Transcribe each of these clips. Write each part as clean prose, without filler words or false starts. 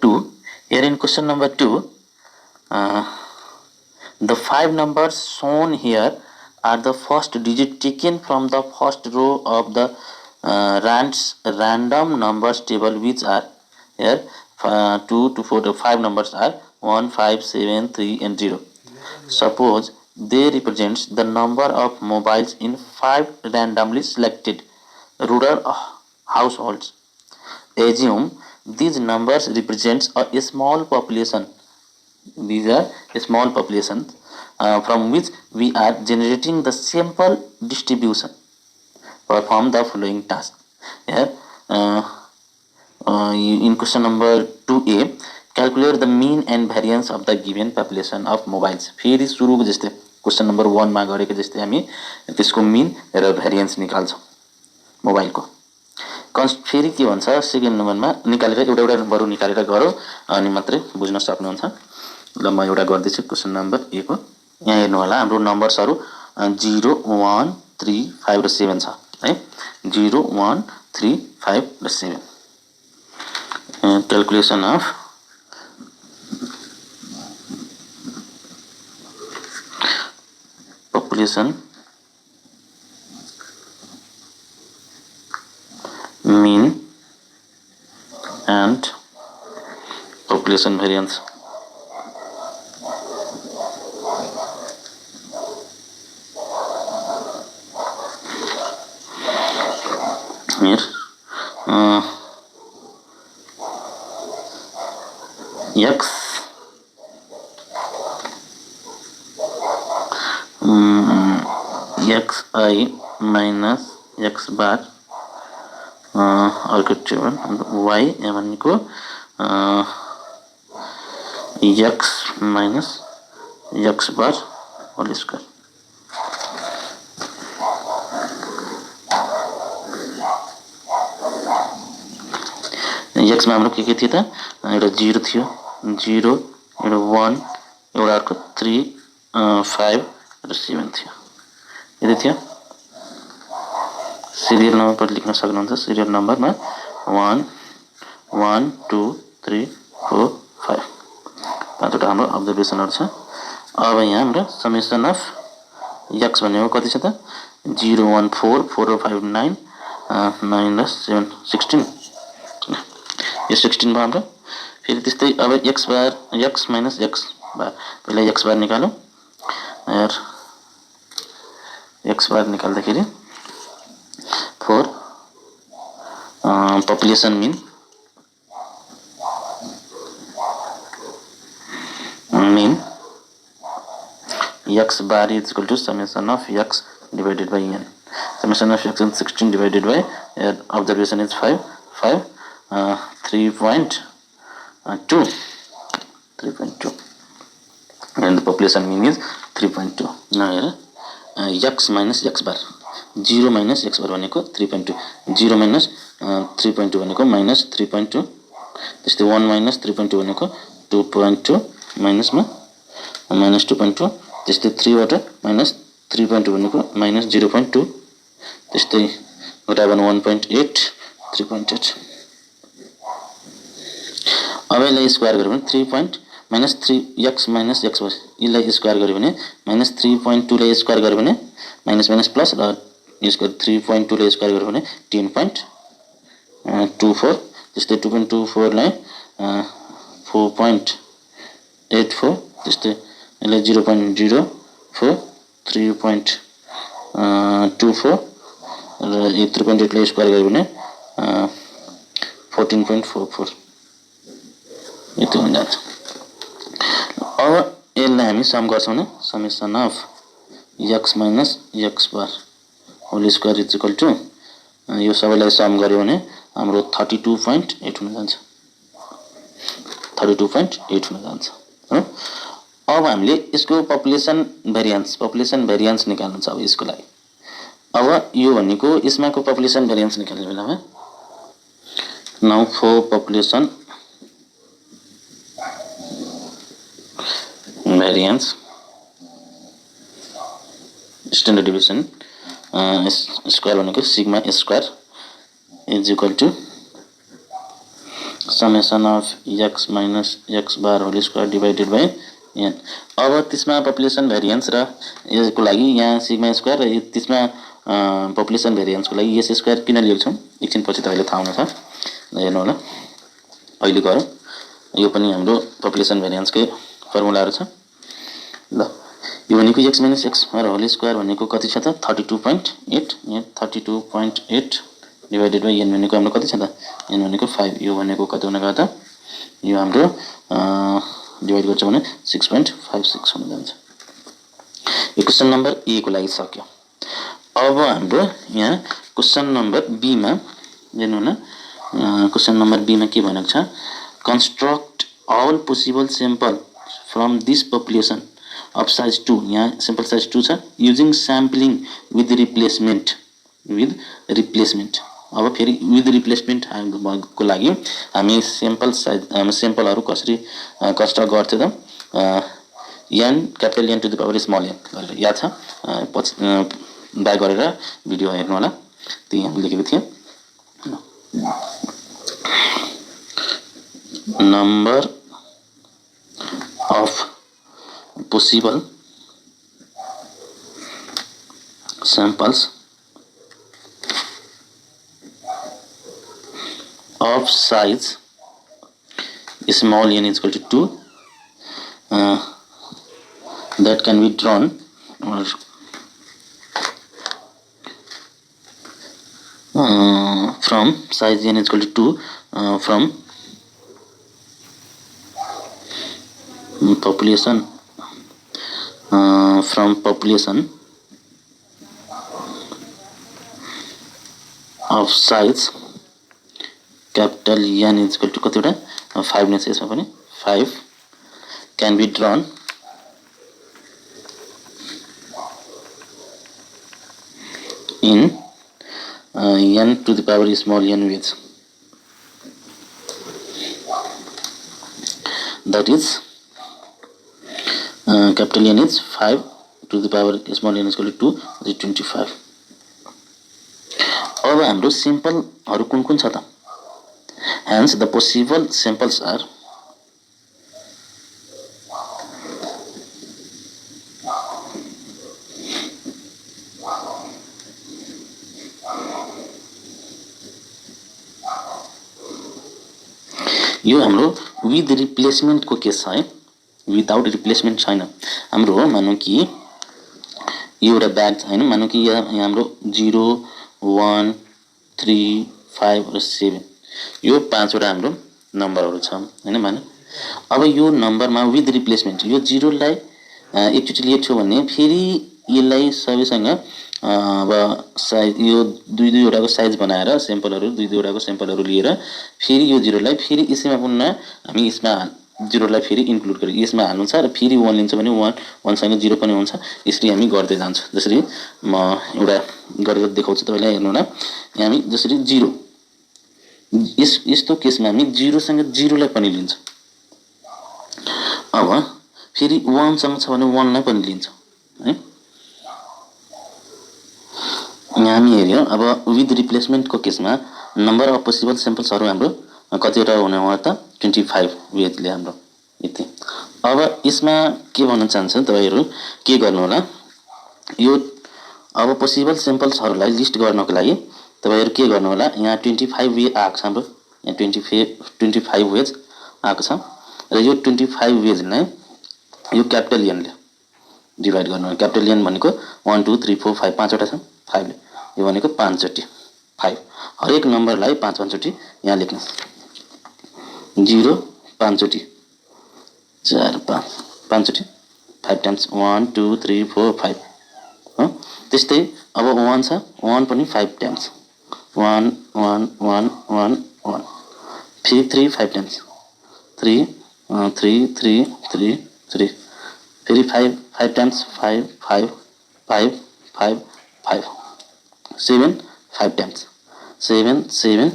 2. Here in question number 2, the 5 numbers shown here are the first digit taken from the first row of the random numbers table, which are here 2 to 4 to 5 numbers are 1, 5, 7, 3 and 0. Suppose they represents the number of mobiles in 5 randomly selected rural households. Assume these numbers represents a small population. These are small populations from which we are generating the sample distribution. Perform the following task. Here, in question number 2A, calculate the mean and variance of the given population of mobiles. फेरि सुरुको जस्तै question number 1 मा गरेको जस्तै हामी त्यसको mean र variance निकाल्छौँ मोबाइलको। फेरि के भन्छ सेकेन्ड नम्बरमा निकालेर एउटा एउटा नम्बर निकालेर गरौँ अनि मात्रै बुझ्न सक्नुहुन्छ। ल म एउटा गर्दैछु क्वेशन नम्बर ए को। यहाँ हेर्नु होला हाम्रो नम्बर्सहरू 0, 1, 3, 5 र 7 छ है। 0, 1, 3, 5 र 7। Calculation of population mean and population variance. Here x xi minus x bar अर्को टेबल y भनेको x minus x bar whole square. x मा हाम्रो के थियो त एउटा 0 थियो 0 एउटा 1 एउटा अर्को 3 5 र 7 थियो। यति थियो। सिरियल नम्बर पर लेख्न सक्नुहुन्छ। सिरियल नम्बरमा 1 1 2 3 4 5 पाँचवटा हाम्रो अब्जर्भेसनहरु छ। अब यहाँ हाम्रो समेसन अफ x भनेको कति छ त 0 1 4 4 र 5 9 9 र 7 16। यो 16 भयो हाम्रो। फेरि त्यस्तै अब x बार x माइनस x बार पहिला x बार निकालौं। यार x बार निकाल्दाखेरि 4 population mean x bar is equal to summation of x divided by n. Summation of x is 16 divided by observation is 5 3.2 and the population mean is 3.2. Now here x minus x bar 0 minus x bar भनेको 3.2 0 minus 3.2 भनेको minus 3.2 त्यस्तै 1 minus 3.2 भनेको 2.2 minus मा minus 2.2 त्यस्तै 3 बाट minus 3.2 भनेको minus 0.2 त्यस्तै घटावन 1.8 3.8। अब यसलाई स्क्वायर गर्यो भने 3 minus 3 x minus x bar यसलाई स्क्वायर गर्यो भने minus 3.2 लाई स्क्वायर गर्यो भने minus minus plus र यसको 3.2 लाई स्क्वायर गर्यो भने 10.24 त्यस्तै 2.24 लाई 4.84 त्यस्तै यसलाई 0.04 3.24 र यो 3.8 लाई स्क्वायर गर्यो भने 14.44 यति हुन्छ। अब यसलाई हामी सम गर्छौं न summation of x minus x bar whole square is equal to यो सबैलाई सम गर्यो भने हाम्रो 32.8 हुन जान्छ 32.8 हुन जान्छ। अब हामीले यसको पपुलेसन भेरिएन्स निकाल्नु छ। अब यसको लागि अब यो भनेको यसमाको पपुलेसन भेरिएन्स निकाल्ने बेलामा now for population variance standard deviation square भनेको sigma square is equal to summation of x minus x bar whole square divided by n. अब त्यसमा पपुलेसन भेरिएन्स र यसको लागि यहाँ सिग्मा स्क्वायर र त्यसमा पपुलेसन भेरिएन्सको लागि एस स्क्वायर किन लिएको छौँ एकछिन पछि तपाईँले थाहा हुनेछ। हेर्नु होला, अहिले गरौँ। यो पनि हाम्रो पपुलेसन भेरिएन्सकै फर्मुलाहरू छ। ल यो भनेको x minus x bar whole square भनेको कति छ त 32.8। यहाँ 32.8 डिभाइडेड बाई एन भनेको हाम्रो कति छ त एन भनेको 5। यो भनेको कति हुन गयो त यो हाम्रो डिभाइड गर्छ भने 6.56 हुन जान्छ। यो क्वेसन नम्बर ए को लागि सक्यो। अब हाम्रो यहाँ क्वेसन नम्बर बी मा हेर्नु न। क्वेसन नम्बर बी मा के भनेको छ, construct all possible sample from this population of size 2। यहाँ सैंपल साइज 2 छ युजिङ स्याम्पलिङ विथ रिप्लेसमेन्ट अब फेरि विथ रिप्लेसमेन्ट को लागि हामी सैंपलहरु कसरी कन्स्ट्रक्ट गर्थ्यौं त N capital N to the power small n गरेर याद छ। ब्याक गरेर भिडियो हेर्नु होला, त्यही लेखेको थिएँ। Number of possible samples of size small n is equal to 2 that can be drawn or from size n is equal to 2 from population of size capital N is equal to कतिवटा 5 नै छ यसमा पनि 5 can be drawn in n to the power small n with that is capital N is 5 to the power small n is equal to 2 is 25। अब हाम्रो सिम्पलहरु कुन कुन छ त, hence the possible samples are यो हाम्रो विथ रिप्लेसमेन्ट को case छ है, विदाउट रिप्लेसमेन्ट छैन। हाम्रो मानौ कि यो एउटा ब्याग हैन, मानौ कि यहाँ हाम्रो 0 1 3 5 र 7 यो पाँचवटा हाम्रो नम्बरहरु छ हैन माने। अब यो नम्बरमा विथ रिप्लेसमेन्ट यो 0 लाई एकचोटी लिएको छ भने फेरि यसलाई सबैसँग अब साइज यो दुई दुईवटाको साइज बनाएर स्याम्पलहरु दुई दुईवटाको स्याम्पलहरु लिएर फेरि यो 0 लाई फेरि यसैमा पुनः हामी यसमा 0 लाई फेरि इन्क्लुड गरी यसमा हाल्नु छ र फेरि 1 लिन्छ भने 1 सँग 0 पनि हुन्छ। यसरी हामी गर्दै जान्छौं। जसरी म एउटा गरेर देखाउँछु तपाईलाई, हेर्नु न। यहाँ हामी जसरी 0 यस्तो केसमा हामी 0 सँग 0 लाई पनि लिन्छौं। अब फेरि 1 सँग छ भने 1 लाई पनि लिन्छौं है। यहाँ हामी हेर्यौं। अब विथ रिप्लेसमेन्ट को केसमा नम्बर अफ पोसिबल सैंपल्सहरु हाम्रो कतिवटा हुने हो त 25 वेजले हाम्रो यति। अब यसमा के भन्न चाहन्छु तपाईहरु के गर्नु होला, यो अब पोसिबल सैंपल्सहरुलाई लिस्ट गर्नको लागि तपाईहरु के गर्नु होला, यहाँ 25 वे आएको छ हाम्रो, यहाँ 25 वेज आएको छ र यो 25 वेजलाई यो क्यापिटल एन ले डिभाइड गर्नु। क्यापिटल एन भनेको 1 2 3 4 5 पाँचवटा छ 5 ले, यो भनेको 5 चोटी 5 हरेक नम्बरलाई 5 चोटी यहाँ लेख्नु। 0 5 चोटी 4 5 चोटी 5 टाइम्स 1 2 3 4 5 हो। त्यस्तै अब 1 छ 1 पनि 5 टाइम्स 1 1 1 1 1 फेरि 3 5 टाइम्स 3 3 3 3 3 फेरि 5 टाइम्स 5 5 5 5 5 7 5 टाइम्स 7 7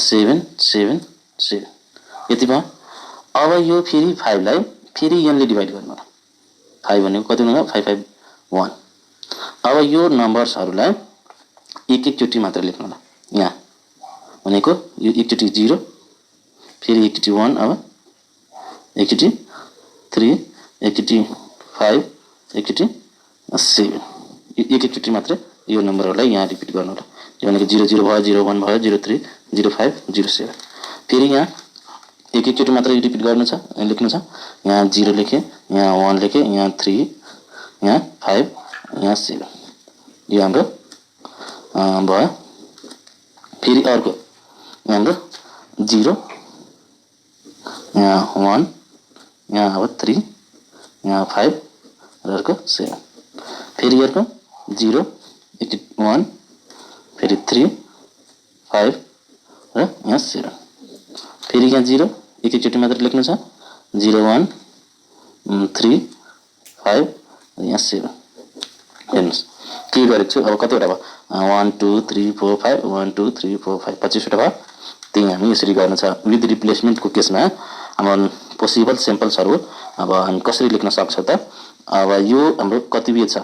7 7 7 यति भयो। अब यो फेरि 5 लाई फेरि n ले डिभाइड गर्नु होला। 5 भनेको कति हुने 5 5 1। अब यो नम्बर्सहरुलाई एक एक चोटी मात्र लेख्नु होला। यहाँ भनेको यो एकचोटी 0 फेरि एकचोटि 1, अब एकचोटि 3, एकचोटि 5, एकचोटि 7, एकचोटि मात्र यो नम्बरहरूलाई यहाँ रिपिट गर्नु होला। यो भनेको 0 0 भयो, 0 1 भयो, 0 3, 0 5, 0 7। फेरि यहाँ एकचोटि मात्र रिपिट गर्नु छ, लेख्नु छ। यहाँ 0 लेखेँ, यहाँ 1 लेखेँ, यहाँ 3, यहाँ 5, यहाँ 7। यो हाम्रो भयो। फेरि अर्को हाम्रो 0, यहाँ 1, यहाँ अब 3, यहाँ 5 र अर्को 7। फेरि अर्को 0, 1, फेरि 3, 5 र यहाँ 7। फेरि यहाँ 0 एकचोटि मात्र लेख्नु छ। 0 1 3 5 यहाँ 7। हेर्नुहोस् के गरेको छु। अब कतिवटा भयो? 1 2 3 4 5 1 2 3 4 5 25वटा भयो। त्यही हामी यसरी गर्नु छ। विथ रिप्लेसमेन्टको केसमा अब पोसिबल स्याम्पल्सहरू अब हामी कसरी लेख्न सक्छौँ त? अब यो हाम्रो कति वेज छ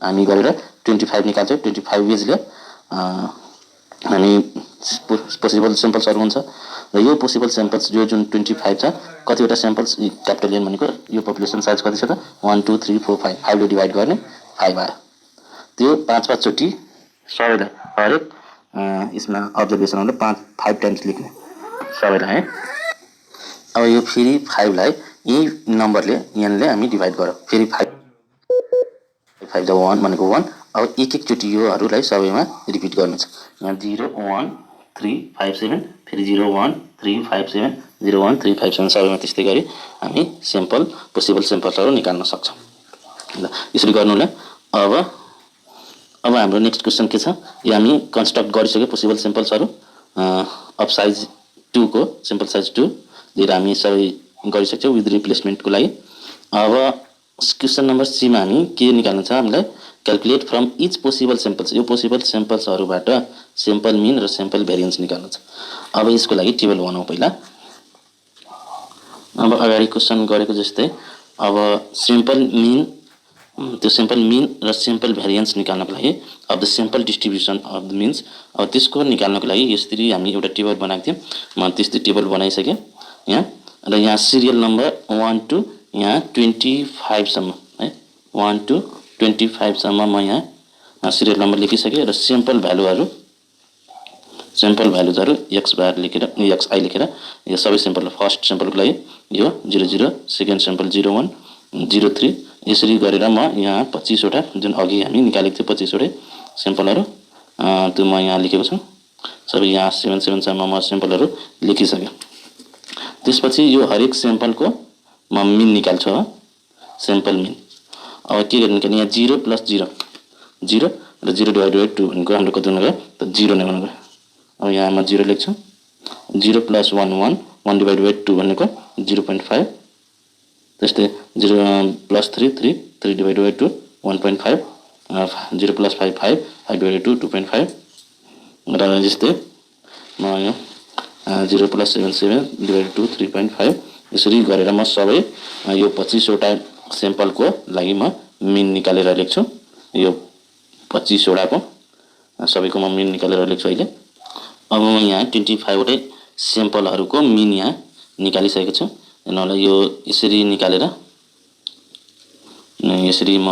हामी गरेर 25 निकाल्छौँ। 25 वेजले हामी पोसिबल स्याम्पल्सहरू हुन्छ र यो पोसिबल स्याम्पल्स यो जुन 25 छ, कतिवटा स्याम्पल्स क्यापिटल एन भनेको यो पपुलेसन साइज कति छ त? 1 2 3 4 5 5 ले डिभाइड गर्ने 5 आयो। त्यो 5 चोटि सबैलाई हरेक यसमा अब्जर्भेसनले 5 टाइम्स लेख्ने सबैलाई है। अब यो फेरि 5 लाई यही नम्बरले एनले हामी डिभाइड गरौँ। फेरि 5 जब 1 भनेको 1। अब एक चोटि योहरूलाई सबैमा रिपिट गर्नु छ। यहाँ 0 1 3 5 7, फेरि 0 1 3 5 7, 0 1 3 5 7 सबैमा त्यस्तै गरी हामी स्याम्पल पोसिबल स्याम्पल्सहरू निकाल्न सक्छौँ। ल यसरी गर्नुलाई अब हाम्रो नेक्स्ट क्वेसन के छ? यो हामी कन्स्ट्रक्ट गरिसक्यो पोसिबल स्याम्पल्सहरू अफ साइज 2 को स्याम्पल साइज 2 लिएर हामी सबै गरिसक्छौँ विथ रिप्लेसमेन्टको लागि। अब क्वेसन नम्बर सी मा हामी के निकाल्नु छ? हामीलाई calculate from each possible samples. यो पोसिबल स्याम्पल्सहरूबाट स्याम्पल मिन र स्याम्पल भेरिएन्स निकाल्नु छ। अब यसको लागि टेबल बनाऊ पहिला। अब अगाडि क्वेसन गरेको जस्तै अब स्याम्पल मिन, त्यो स्याम्पल मिन र स्याम्पल भेरिएन्स निकाल्नको लागि अब the sample distribution of the means, अब त्यसको निकाल्नको लागि यसरी हामी एउटा टेबल बनाएको थियौँ। म त्यस्तै टेबल बनाइसकेँ यहाँ। र यहाँ सिरियल नम्बर 1 to यहाँ 25 सम्म है, 1 to 25 सम्म म यहाँ सिरियल नम्बर लेखिसकेँ। र स्याम्पल भ्यालुहरू एक्स बार लेखेर एक्स आई लेखेर यो सबै स्याम्पल फर्स्ट स्याम्पलको लागि यो 0 0, सेकेन्ड स्याम्पल 0 1 0 3 यसरी गरेर म यहाँ 25वटा जुन अघि हामी निकालेको थियो 25वटै स्याम्पलहरू त्यो म यहाँ लेखेको छु। सबै यहाँ 7 7 सम्म म स्याम्पलहरू लेखिसकेँ। त्यसपछि यो हरेक स्याम्पलको म मिन निकाल्छु। स्याम्पल मिन अब के गर्ने? यहाँ 0 + 0 0 र 0 / 2 भनेको हाम्रो कति हुन गयो त? 0 नै हुन गयो। अब यहाँ म 0 लेख्छु। 0 + 1 1 1 / 2 भनेको 0.5। त्यस्तै 0 + 3 3 3 / 2 1.5, 0 + 5 5 5 / 2 2.5 र जस्तै म यो 0 + 7 7 / 2 3.5 यसरी गरेर म सबै यो 25वटा स्याम्पलको लागि म मिन निकालेर लेख्छु। यो 25वटाको सबैको म मिन निकालेर लेख्छु अहिले। अब म यहाँ 25वटै स्याम्पलहरूको मिन यहाँ निकालिसकेको छु। यिनीहरूलाई यो यसरी निकालेर यसरी म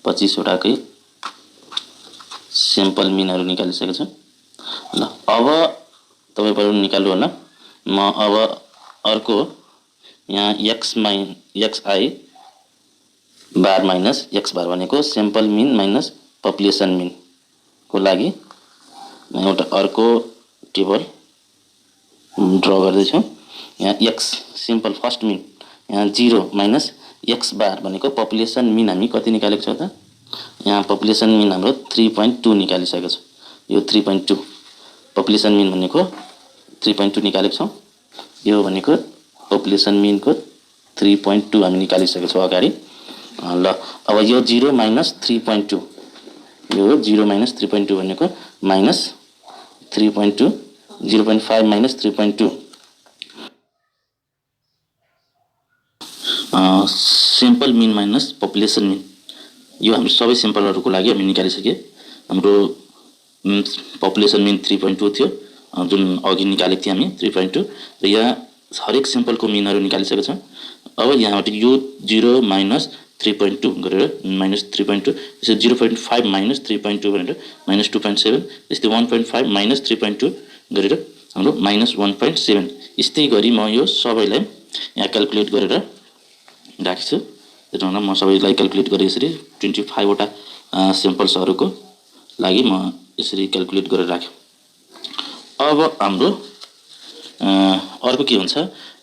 25वटाकै स्याम्पल मिनहरू निकालिसकेको छु। ल अब तपाईहरु निकाल्नु होला। म अब अर्को यहाँ xi bar minus x bar भनेको sample mean minus population mean को लागि म एउटा अर्को टेबल ड्रा गर्दैछु। यहाँ x सिम्पल फर्स्ट मिन यहाँ 0 माइनस x बार भनेको पपुलेसन मिन हामी कति निकालेको छौं त? यहाँ पपुलेसन मिन हाम्रो 3.2 निकालिसकेको छ। यो 3.2 पपुलेसन मिन भनेको 3.2 निकालेको छौं। यो भनेको पपुलेसन मिन को 3.2 हामी निकालिसकेको छौं अगाडि। ल अब यो 0 माइनस 3.2 यो 0 माइनस 3.2 भनेको minus 3.2 0.5 minus 3.2 sample mean minus population mean यो हामी सबै सिम्पलहरुको लागि हामी निकालिसके। हाम्रो पपुलेसन मिन 3.2 थियो जुन अघि निकालेको थियो हामी 3.2 र यहाँ हरेक स्याम्पलको मिनहरु निकालिसकेका छौं। अब यहाँबाट यो 0 माइनस 3.2 गरेर माइनस 3.2 त्यसै 0.5 माइनस 3.2 भनेर माइनस 2.7 त्यस्तै 1.5 माइनस 3.2 गरेर हाम्रो माइनस 1.7 यस्तै गरी म यो सबैलाई यहाँ क्याल्कुलेट गरेर राख्छु। हेर्नुला म सबैलाई क्याल्कुलेट गरे यसरी 25 वटा स्याम्पल्सहरुको लागि म यसरी क्याल्कुलेट गरेर राखे। अब हाम्रो अर्को के हुन्छ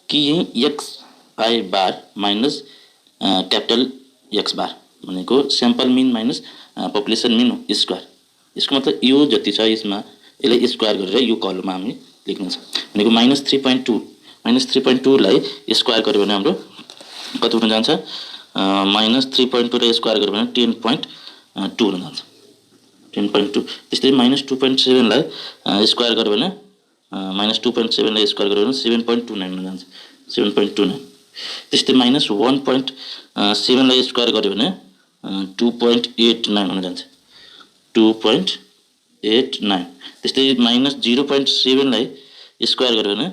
कि x i bar minus capital x bar भनेको sample mean minus population mean square. यसको मतलब यो जति छ यसमा यसलाई स्क्वायर गरेर यो कलममा हामी लेख्नु छ भनेको माइनस 3.2 लाई स्क्वायर गर्यो भने हाम्रो कति हुन जान्छ माइनस 3.2 लाई स्क्वायर गर्यो भने 10.2 हुन जान्छ 10.2। त्यस्तै माइनस 2.7 लाई स्क्वायर गर्यो भने माइनस 2.7 लाई स्क्वायर गर्यो भने 7.29 हुन जान्छ 7.29। त्यस्तै माइनस 1.7 लाई स्क्वायर गर्यो भने 2.89 हुन जान्छ 2.89। त्यस्तै माइनस 0.7 लाई स्क्वायर गर्यो भने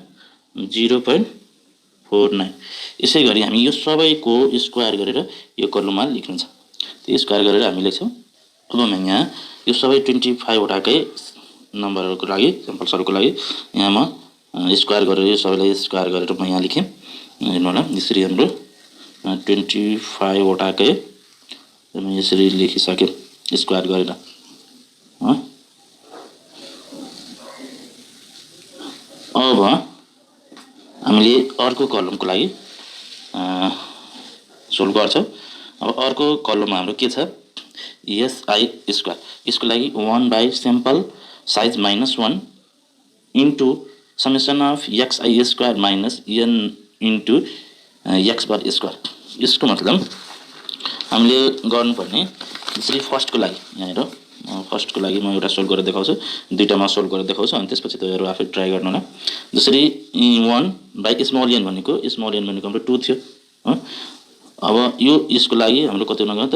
0.49। यसै गरी हामी यो सबैको स्क्वायर गरेर यो कलममा लेख्नु छ। त्यो स्क्वायर गरेर हामी लेख्छौं। अब म यहाँ यो सबै 25 वटाकै नम्बरहरुको लागि स्याम्पल्सहरुको लागि यहाँ म स्क्वायर गरेर यो सबैलाई स्क्वायर गरेर म यहाँ लेखे। हेर्नु होला यसरी हाम्रो 25 वटाकै म यसरी लेखिसके स्क्वायर गरेर। अब हामीले अर्को कलमको लागि सोल्भ गर्छौं। अब अर्को कलममा हाम्रो के छ si स्क्वायर। यसको लागि 1 by sample size minus 1 into summation of xi square minus n into x bar square. यसको मतलब हामीले गर्नुपर्ने यसरी फर्स्टको लागि यहाँ हेरौँ फर्स्टको लागि म एउटा सोल्भ गरेर देखाउँछु दुईटामा सोल्भ गरेर देखाउँछु अनि त्यसपछि तपाईहरु आफै ट्राई गर्नु होला। जसरी 1 बाइ स्मल n भनेको हाम्रो 2 थियो। अब यो यसको लागि हाम्रो कति हुन गयो त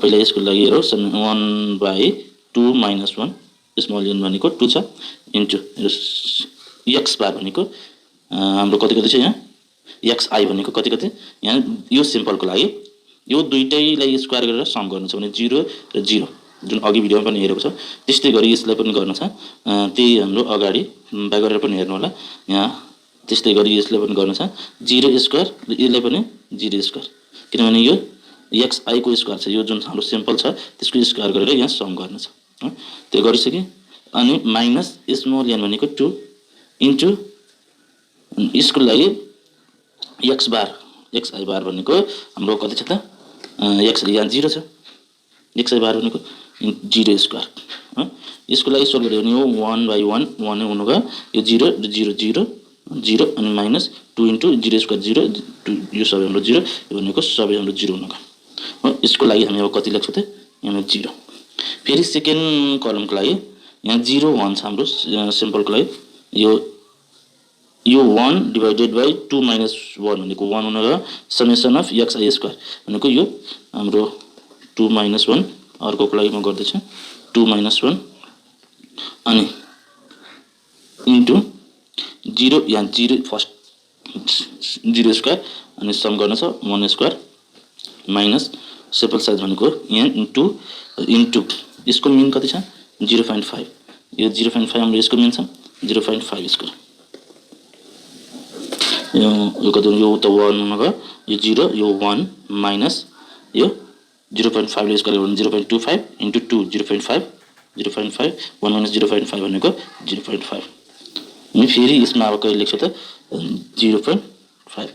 पहिला यसको लागि हेरौँ 1 बाइ 2 माइनस 1 स्मल n भनेको 2 छ इन्टु x बार भनेको हाम्रो कति कति छ यहाँ xi भनेको कति कति यहाँ यो सिम्पलको लागि यो दुईटैलाई स्क्वायर गरेर सम गर्नु छ भने 0 र 0 जुन अघि भिडियोमा पनि हेरेको छ त्यस्तै गरी यसलाई पनि गर्नु छ। त्यही हाम्रो अगाडि ब्याक गरेर पनि हेर्नु होला यहाँ त्यस्तै गरी यसलाई पनि गर्नु छ 0 स्क्वायर र यसलाई पनि 0 स्क्वायर किनभने यो xi को स्क्वायर छ यो जुन हाम्रो सिम्पल छ त्यसको स्क्वायर गरेर यहाँ सम गर्नु छ। त्यो गरिसके अनि माइनस स्मल n भनेको 2 इन्टु यसको लागि x बार xi बार भनेको हाम्रो कति छ त x यहाँ 0 छ xi बार भनेको 0 स्क्वायर। यसको लागि सोल्भ गर्यो भने यो 1 बाइ 1 1 नै हुन गयो यो 0 र 0 0 0 अनि माइनस 2 इन्टु 0 स्क्वायर 0 2 यो सबै हाम्रो 0 यो भनेको सबै हाम्रो 0 हुन गयो। यसको लागि हामी अब कति लेख्छौं त यहाँ 0। फेरि सेकेन्ड कलमको लागि यहाँ 0 1 छ हाम्रो सिम्पलको लागि यो 1 डिवाइडेड बाइ 2 माइनस 1 भनेको 1 हुन गयो समेसन अफ xi स्क्वायर भनेको यो हाम्रो 2 माइनस 1 अर्कोको लागि म गर्दै छु 2 माइनस 1 अनि इन्टु 0 यहाँ 0 फर्स्ट 0 स्क्वायर अनि सम गर्न छ 1 स्क्वायर माइनस सेम्पल साइज भनेको यहाँ इन्टु यसको मिन कति छ 0.5 यो 0.5 हाम्रो यसको मिन छ 0.5 स्क्वायर यो कति यो त 1 हुन गयो यो 0 यो 1 माइनस यो 0.5 ले स्क्वायर गर्नु 0.25 इन्टु 2 0.5 1 माइनस 0.5 भनेको 0.5 अनि फेरि यसमा अब कहिले लेख्छु त 0.5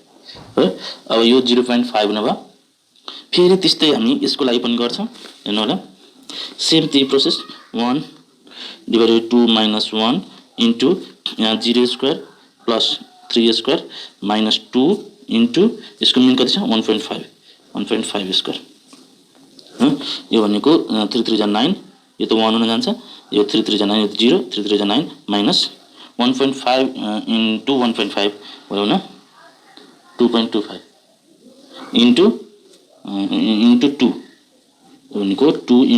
हो। अब यो 0.5 हुन भयो फेरि त्यस्तै हामी यसको लागि पनि गर्छौं हेर्नु होला सेम त्यही प्रोसेस 1 डिवाइडेड 2 माइनस 1 इन्टु यहाँ 0 square plus 3 square minus 2 into यसको मिन कति छ 1.5 स्क्वायर। यो भनेको 3 3 जा 9 यो त 1 हुन जान्छ यो 3 3 जा 9 यो 0 3 3 जा 9 माइनस 1.5 इन्टु 1.5 भयो न 2.25 इन्टु 2 भनेको 2 ×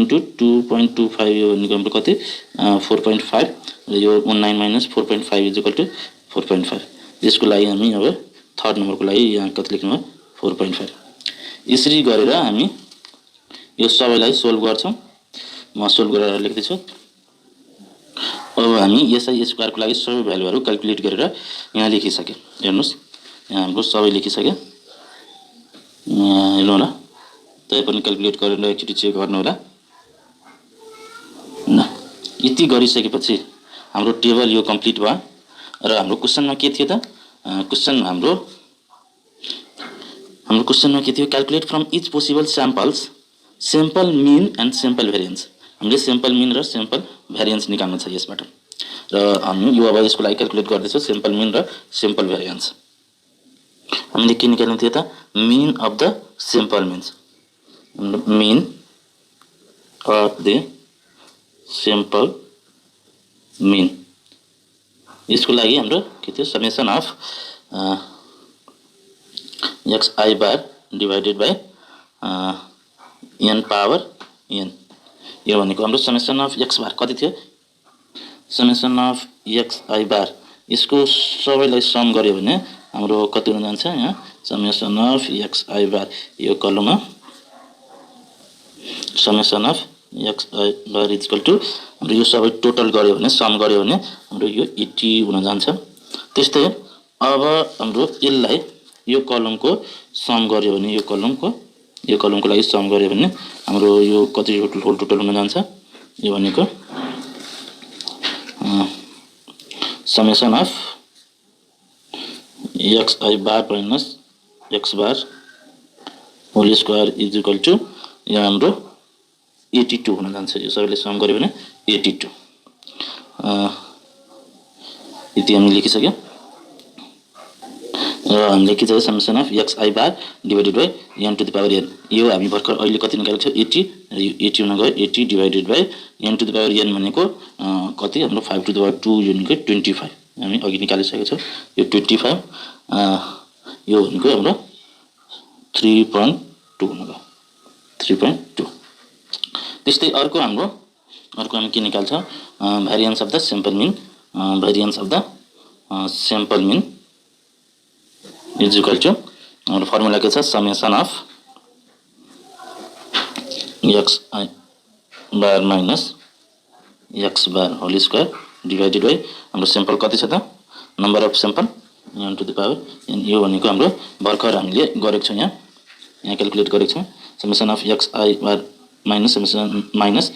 2.25 यो भनेको हाम्रो कति 4.5 र यो 19 - 4.5 = 4.5। यसको लागि हामी अब थर्ड नम्बरको लागि यहाँ कति लेख्नु हो 4.5। यसरी गरेर हामी यो सबैलाई सोल्भ गर्छौं। म सोल्भ गरेर लेख्दै छु। अब हामी यसai स्क्वायर को लागि सबै भ्यालुहरु क्याल्कुलेट गरेर यहाँ लेखिसके। हेर्नुस् यहाँ हाम्रो सबै लेखिसके। हेर्नु होला तपाई पनि क्याल्कुलेट गरेर एकचोटी चेक गर्नु होला। न यति गरिसकेपछि हाम्रो टेबल यो कम्प्लिट भयो र हाम्रो क्वेशनमा के थियो त क्वेशन हाम्रो क्वेशनमा के थियो calculate from each possible samples sample mean and sample variance. हामीले सैंपल मीन र सैंपल भेरिएन्स निकाल्नु छ यसबाट र हामी यो अब यसको लागि क्याल्कुलेट गर्दै छौं सैंपल मीन र सैंपल भेरिएन्स। हामीले के निकाल्नु थियो त mean of the sample means mean of the sample mean. यसको लागि हाम्रो के थियो summation of xi bar divided by n power n। यो भनेको हाम्रो समेसन अफ x बार कति थियो समेसन अफ xi बार यसको सबैलाई सम गर्यो भने हाम्रो कति हुन जान्छ यहाँ समेसन अफ xi बार यो कलममा summation of xi bar equal to हाम्रो यो सबै टोटल गर्यो भने सम गर्यो भने हाम्रो यो 80 हुन जान्छ। त्यस्तै अब हाम्रो यसलाई यो कलमको सम गर्यो भने यो कलमको लागि सम गर्यो भने हाम्रो यो कति टोटल हुन जान्छ यो भनेको summation of xi bar minus x bar whole square is equal to यहाँ हाम्रो 82 हुन जान्छ। यो सबैले सम गर्यो भने 82 यति हामी लेखिसक्यौं। र हामीले के छ summation of xi bar divided by n to the power n यो हामी भर्खर अहिले कति निकालेको छ 80 र यो 80 हुन गयो 80 divided by n to the power n भनेको कति हाम्रो 5 टु द पावर 2 यो भनेको 25 हामी अघि निकालिसकेको छ यो 25 यो भनेको हाम्रो 3.2 हुन गयो 3.2। त्यस्तै अर्को हामी के निकाल्छ variance of the sample mean variance of the sample mean is equal to हाम्रो फर्मुला के छ summation of xi bar minus x bar whole square divided by हाम्रो सैंपल कति छ त number of sample n to the power n यो भनेको हाम्रो भर्खर हामीले गरेको छौं यहाँ क्याल्कुलेट गरेको छौं summation of xi bar minus summation minus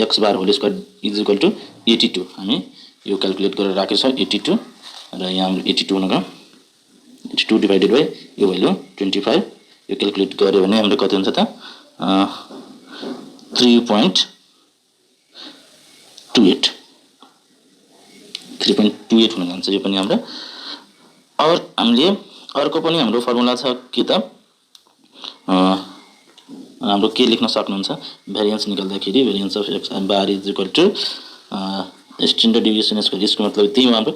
x bar whole square is equal to 82 हामी यो क्याल्कुलेट गरेर राखेको छ 82 र यहाँ हाम्रो 82 हुन गयो 82 डिवाइडेड बाइ यो भ्यालु 25 यो क्याल्कुलेट गर्यो भने हाम्रो कति हुन्छ त 3.28 हुन जान्छ यो पनि हाम्रो। और हामीले अर्को पनि हाम्रो फर्मुला छ के त हाम्रो के लेख्न सक्नुहुन्छ भेरिएन्स निकाल्दाखेरि variance of x bar is equal to standard deviation square यसको मतलब त्यही हो हाम्रो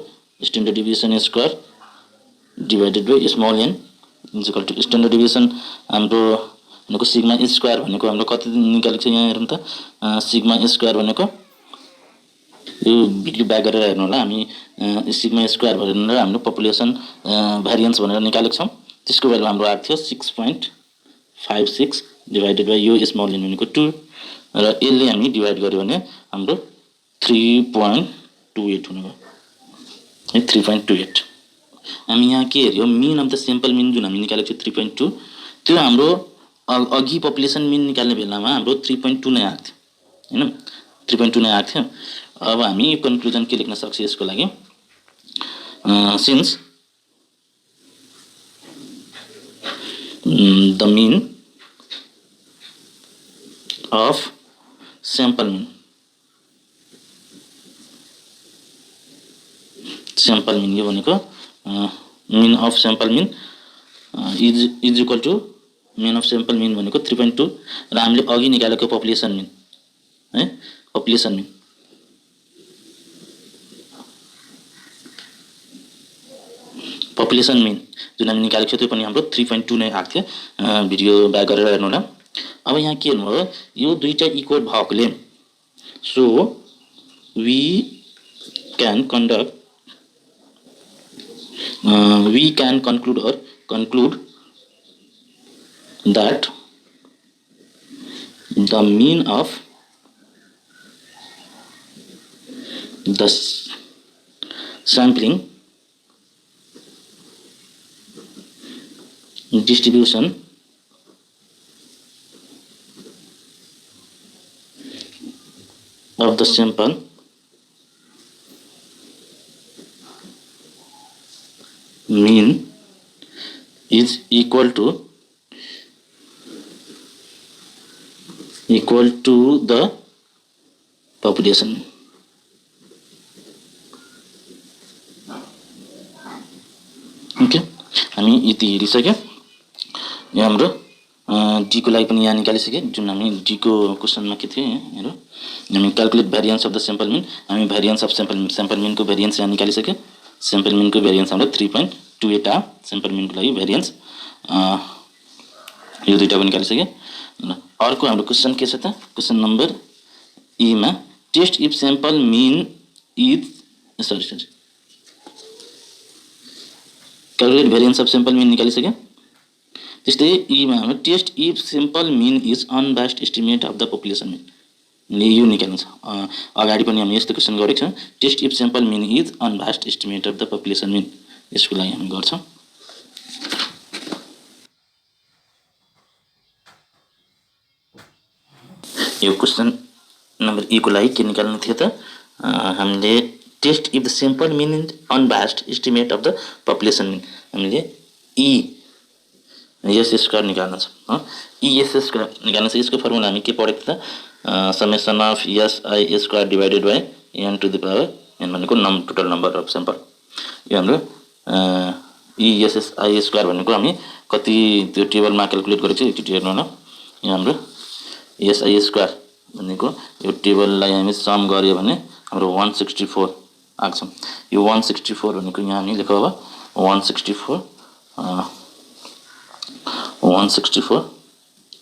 standard deviation square divided by small n is equal to standard deviation हाम्रो भनेको सिग्मा स्क्वायर भनेको हाम्रो कति निकालेको छ यहाँ हेर्नु त सिग्मा स्क्वायर भनेको यो भिडियो ब्याक गरेर हेर्नु होला हामी सिग्मा स्क्वायर भनेर हाम्रो पपुलेसन भेरिएन्स भनेर निकालेको छौं त्यसको भ्यालु हाम्रो आएको थियो 6.56 डिवाइडेड बाइ यो स्मल n भनेको 2 र यसले हामी डिवाइड गर्यो भने हाम्रो 3.28 हुन गयो 3.28। हामी यहाँ के हेर्यो मीन अफ द सैंपल मीन जुन हामी निकालेको थियो 3.2 त्यो हाम्रो अघि पपुलेसन मीन निकाल्ने बेलामा हाम्रो 3.2 नै आएको थियो हैन 3.2 नै आएको थियो। अब हामी कन्क्लुजन के लेख्न सक्छ यसको लागि since the mean of sample mean यो भनेको mean of sample mean is equal to mean of sample mean भनेको 3.2 र हामीले अघि निकालेको पपुलेसन मीन है पपुलेसन मीन जुन हामी निकालेको थियो त्यो पनि हाम्रो 3.2 नै आएको थियो भिडियो ब्याक गरेर हेर्नु होला। अब यहाँ के हेर्नुभयो यो दुईटा इक्वल भएकोले so we can conclude that the mean of the sampling distribution of the sample mean is equal to the population. Okay, हामी यति हेरिसक्यौँ। यो हाम्रो डी को लागि पनि यहाँ निकालिसक्यो। जुन हामी डी को क्वेसनमा के थियो हेरौँ, हामी calculate variance of the sample mean, हामी भेरिएन्स अफ सेम्पल मिन को भेरिएन्स यहाँ निकालिसक्यो। सेम्पल मिन को भेरिएन्स हाम्रो 3.28 आ सेम्पल मिन को लागि भेरिएन्स यो दुईटाको निकालिसक्यो। अर्को हाम्रो क्वेसन के छ त, क्वेसन नम्बर ई मा test if sample mean is calculate variance of sample mean निकालिसक्यो। त्यस्तै ईमा हाम्रो test if sample mean is unbiased estimate of the population mean, यो निकाल्नु छ। अगाडि पनि हामी यस्तो क्वेसन गरेको छौँ, test if sample mean is unbiased estimate of the population mean, यसको लागि हामी गर्छौँ। यो क्वेसन नम्बर ई को लागि के निकाल्नु थियो त, हामीले test if the sample mean is unbiased estimate of the population mean, हामीले एस स्क्वायर निकाल्नु छ। एस स्क्वायर निकाल्नु छ, यसको फर्मुला हामी के पढेको त, summation of S I square divided by n to the power n भनेको टोटल नम्बर अफ सेम्पल। यो हाम्रो एसएसआई स्क्वायर भनेको हामी कति त्यो टेबलमा क्यालकुलेट गरेको छ, एकचोटि हेर्नु होला। यो हाम्रो एसआई स्क्वायर भनेको यो टेबललाई हामी सम गऱ्यो भने हाम्रो 164 आएको छ। यो 164 भनेको यहाँ हामी लेखौँ अब 164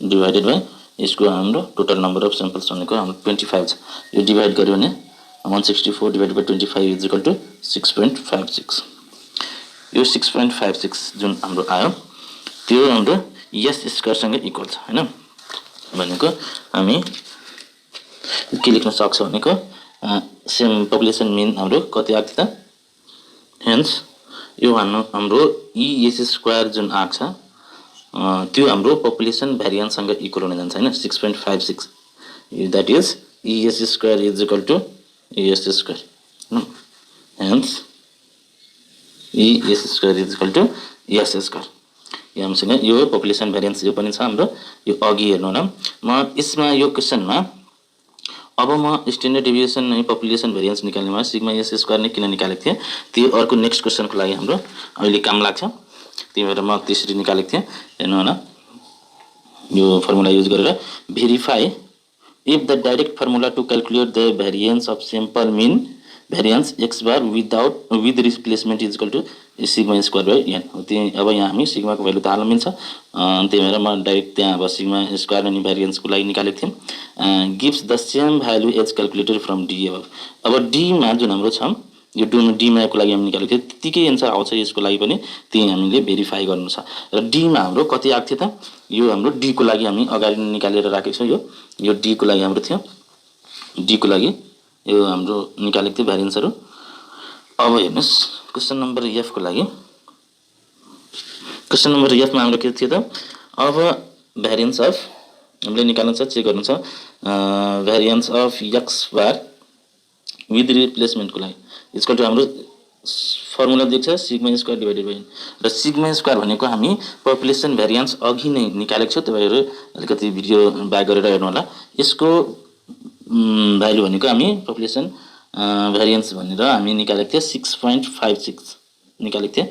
डिभाइडेड बाई यसको हाम्रो टोटल नम्बर अफ सेम्पल्स भनेको हाम्रो 25 छ। यो डिभाइड गर्यो भने 164 divided by 25 is equal to 6.56। यो 6.56 जुन हाम्रो आयो त्यो हाम्रो एस स्क्वायरसँग इक्वल छ हैन। भनेको हामी के लेख्न सक्छौँ भनेको सेम पपुलेसन मिन हाम्रो कति आएको थियो त, हेन्स यो हाम्रो एस स्क्वायर जुन आएको छ त्यो हाम्रो पपुलेसन भेरिएन्ससँग इक्वल हुन जान्छ हैन। 6.56 that is S square is equal to S square, hence S square is equal to S square. यो हामीसँग यो पपुलेसन भेरिएन्स यो पनि छ हाम्रो। यो अघि हेर्नु होला, म यसमा यो क्वेसनमा अब म स्ट्यान्डर्ड डेभिएसन नै पपुलेसन भेरिएन्स निकाल्नेमा सिग्मा एस स्क्वायर नै किन निकालेको थिएँ, त्यो अर्को नेक्स्ट क्वेसनको लागि हाम्रो अहिले काम लाग्छ। त्यही भएर म त्यसरी निकालेको थिएँ। हेर्नु होला, यो फर्मुला युज गरेर verify if the direct formula to calculate the variance of sample mean variance x bar with replacement is equal to sigma square by n. त्यही अब यहाँ हामी सिग्माको भ्यालु त हाल्न मिल्छ, त्यही भएर म डाइरेक्ट त्यहाँ अब सिग्मा स्क्वायर अनि भेरिएन्सको लागि निकालेको थिएँ। Gives the same value as calculated from D. अब डीमा जुन हाम्रो छ यो डीमा को लागि हामी निकालेको थियो त्यतिकै एन्सर आउँछ यसको लागि पनि, त्यही हामीले भेरिफाई गर्नु छ। र डीमा हाम्रो कति आएको थियो त, यो हाम्रो डी को लागि हामी अगाडि निकालेर राखेको छौँ। यो डी को लागि हाम्रो थियो, डी को लागि यो हाम्रो निकालेको थियो भेरिएन्सहरू। अब हेर्नुहोस् क्वेसन नम्बर एफ को लागि, क्वेसन नम्बर एफमा हाम्रो के थियो त, अब भेरिएन्स अफ हामीले निकाल्नु छ, चेक गर्नु छ variance of X bar with रिप्लेसमेन्टको लागि इक्वल टु हाम्रो फर्मुला दिएको छ sigma square divided by N. र सिग्मा स्क्वायर भनेको हामी पपुलेसन भेरिएन्स अघि नै निकालेको छौँ, त्यही भएर अलिकति भिडियो ब्याक गरेर हेर्नु होला। यसको भ्यालु भनेको हामी पपुलेसन भेरिएन्स भनेर हामी निकालेको थियो 6.56 निकालेको थियो,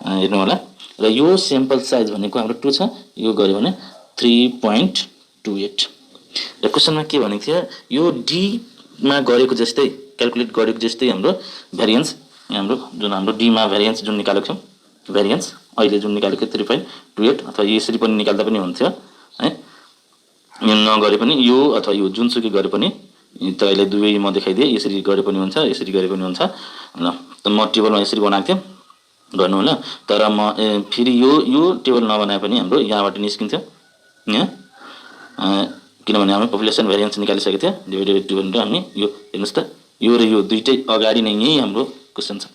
हेर्नु होला। र यो सेम्पल साइज भनेको हाम्रो 2 छ, यो गऱ्यो भने 3.28। र क्वेसनमा के भनेको थियो, यो डीमा गरेको जस्तै क्यालकुलेट गरेको जस्तै हाम्रो भेरिएन्स हाम्रो जुन हाम्रो डीमा भेरिएन्स जुन निकालेको छौँ, भेरिएन्स अहिले जुन निकालेको 3.28 अथवा यसरी पनि निकाल्दा पनि हुन्थ्यो है। यो नगरे पनि यो अथवा यो जुनसुकै गरे पनि तपाईलाई दुवै म देखाइदिए यसरी गरे पनि हुन्छ यसरी गरे पनि हुन्छ ल म टेबलमा यसरी बनाएको थिएँ गर्नु होला तर म फेरि यो टेबल नबनाए पनि हाम्रो यहाँबाट निस्किन्छ यहाँ किनभने हामी पपुलेसन भेरिएन्स निकालिसकेको थियो डिभाइडेड बाइ 2 भनेर हामी यो हेर्नुस् त यो र यो दुईटै अगाडि नै यही हाम्रो क्वेशन छ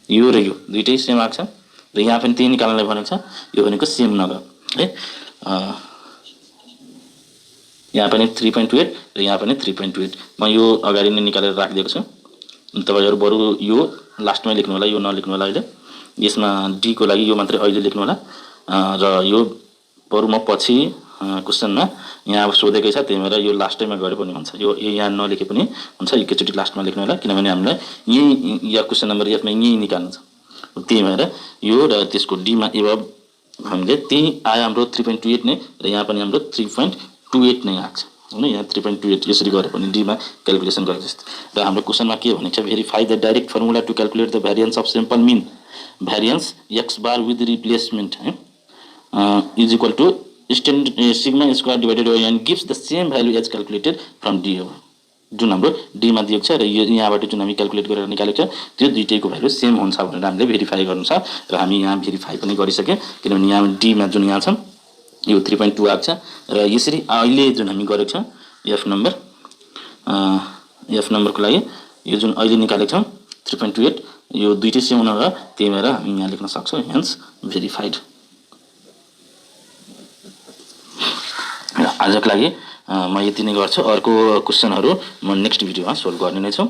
यो र यो दुईटै सेम आएको छ र यहाँ पनि त्यही निकाल्नलाई भनेको छ यो भनेको सेम नगयो है यहाँ पनि 3.28 र यहाँ पनि 3.28 म यो अगाडि नै निकालेर राखिदिएको छु तपाईहरु बरु यो लास्टमै लेख्नु होला यो नलेख्नु होला अहिले यसमा डी को लागि यो मात्रै अहिले लेख्नु होला र यो बरु म पछि क्वेशनमा यहाँ सोधेकै छ त्यही भएर यो लास्टैमा गरे पनि हुन्छ यो यहाँ नलेखे पनि हुन्छ एकैचोटी लास्टमा लेख्नु होला किनभने हामीलाई यही या क्वेशन नम्बर यसमा यही निकाल्नु छ त्यही भएर यो र त्यसको डी मा एबभ हामीले त्यही आयो हाम्रो 3.28 नै र यहाँ पनि हाम्रो 3.28 नै आएको छ हैन यहाँ 3.28 यसरी गरे पनि डी मा क्याल्कुलेसन गरे जस्तो र हाम्रो क्वेशनमा के भनेको छ verify the direct formula to calculate the variance of simple mean variance x bar with replacement है is equal to sigma square divided by n gives the same value as calculated from D हो जुन हाम्रो D मा दिएको छ र यो यहाँबाट जुन हामी क्याल्कुलेट गरेर निकालेको छ त्यो दुईटैको भ्यालु सेम हुन्छ भनेर हामीले भेरिफाई गर्नु छ र हामी यहाँ भेरिफाई पनि गरिसके किनभने यहाँ डी मा जुन यहाँ छ यो 3.2 आएको छ र यसरी अहिले जुन हामी गरेको छ एफ नम्बरको लागि यो जुन अहिले निकालेको छौं 3.28 यो दुईटै सेम हुन र त्यही भएर हामी यहाँ लेख्न सक्छौं हेन्स भेरिफाइड आजको लागि म यति नै गर्छु अर्को क्वेशनहरु म नेक्स्ट भिडियोमा सोल्भ गर्ने नै छु